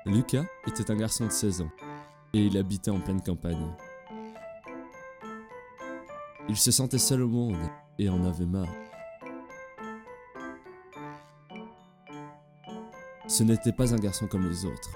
Lucas était un garçon de 16 ans et il habitait en pleine campagne. Il se sentait seul au monde et en avait marre. Ce n'était pas un garçon comme les autres.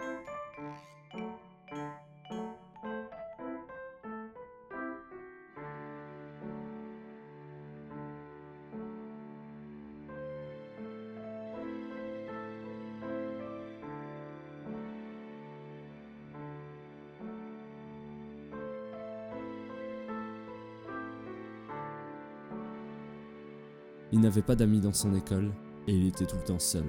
Il n'avait pas d'amis dans son école et il était tout le temps seul.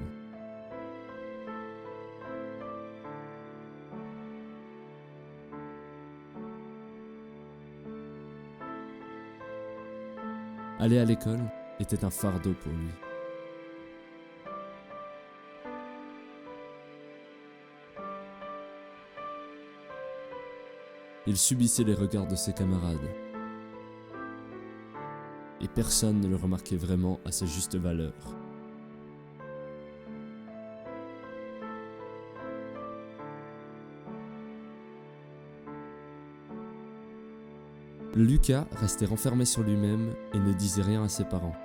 Aller à l'école était un fardeau pour lui. Il subissait les regards de ses camarades. Et personne ne le remarquait vraiment à sa juste valeur. Lucas restait renfermé sur lui-même et ne disait rien à ses parents.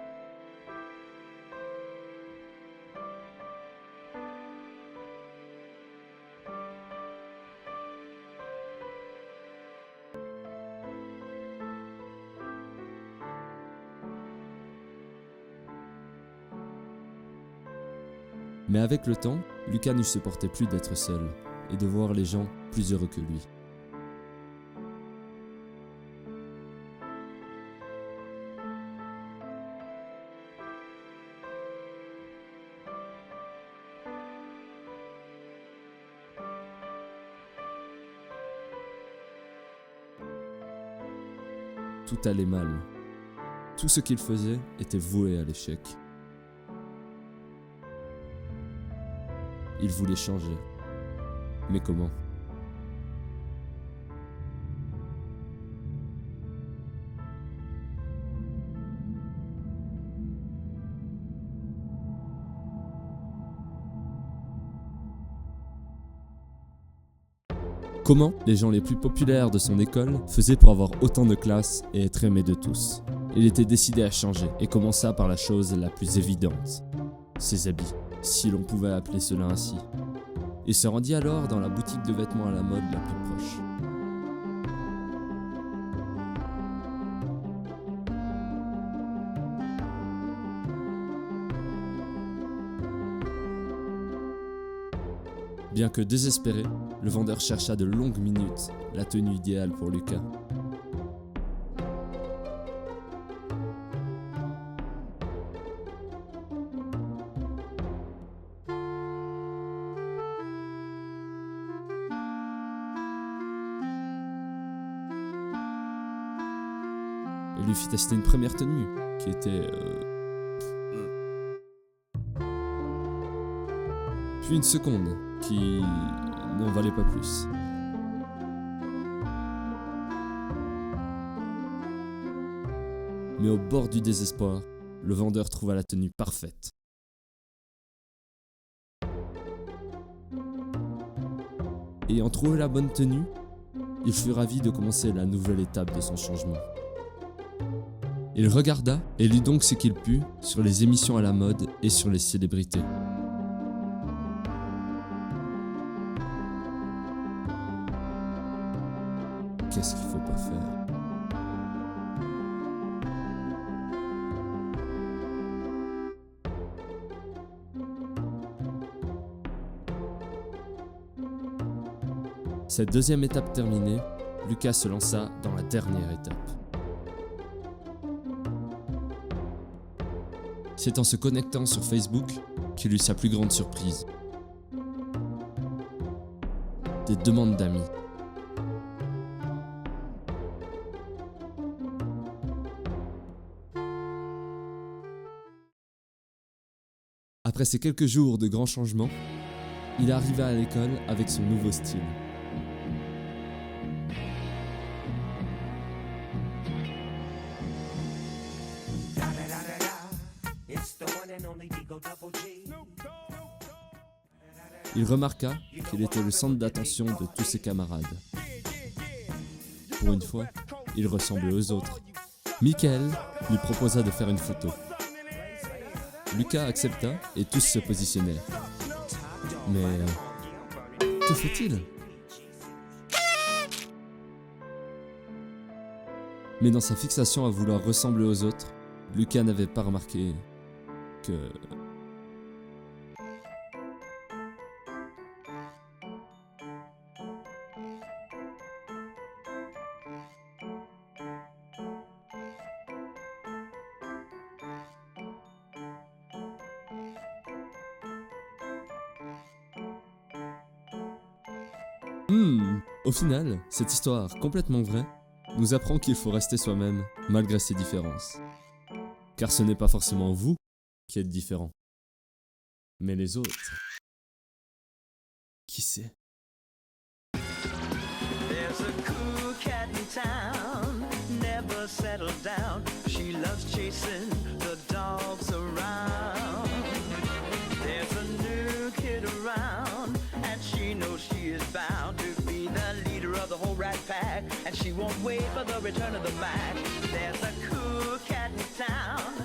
Mais avec le temps, Lucas ne supportait plus d'être seul et de voir les gens plus heureux que lui. Tout allait mal. Tout ce qu'il faisait était voué à l'échec. Il voulait changer. Mais comment ? Comment les gens les plus populaires de son école faisaient pour avoir autant de classe et être aimé de tous ? Il était décidé à changer et commença par la chose la plus évidente, ses habits, si l'on pouvait appeler cela ainsi. Il se rendit alors dans la boutique de vêtements à la mode la plus proche. Bien que désespéré, le vendeur chercha de longues minutes la tenue idéale pour Lucas. Il lui fit tester une première tenue qui était... Puis une seconde qui n'en valait pas plus. Mais au bord du désespoir, le vendeur trouva la tenue parfaite. Ayant trouvé la bonne tenue, il fut ravi de commencer la nouvelle étape de son changement. Il regarda et lut donc ce qu'il put sur les émissions à la mode et sur les célébrités. Qu'est-ce qu'il faut pas faire ? Cette deuxième étape terminée, Lucas se lança dans la dernière étape. C'est en se connectant sur Facebook qu'il eut sa plus grande surprise. Des demandes d'amis. Après ces quelques jours de grands changements, il arriva à l'école avec son nouveau style. Il remarqua qu'il était le centre d'attention de tous ses camarades. Pour une fois, il ressemblait aux autres. Michael lui proposa de faire une photo. Lucas accepta et tous se positionnèrent. Mais que fait-il? Mais dans sa fixation à vouloir ressembler aux autres, Lucas n'avait pas remarqué que... Au final, cette histoire complètement vraie nous apprend qu'il faut rester soi-même malgré ses différences. Car ce n'est pas forcément vous qui êtes différent, mais les autres. Qui sait? There's a cool cat in town, never settled down. She loves chasing the dogs around. There's a new kid around, and she knows she is bound to be the leader of the whole rat pack, and she won't wait for the return of the Mac. There's a cool cat in town,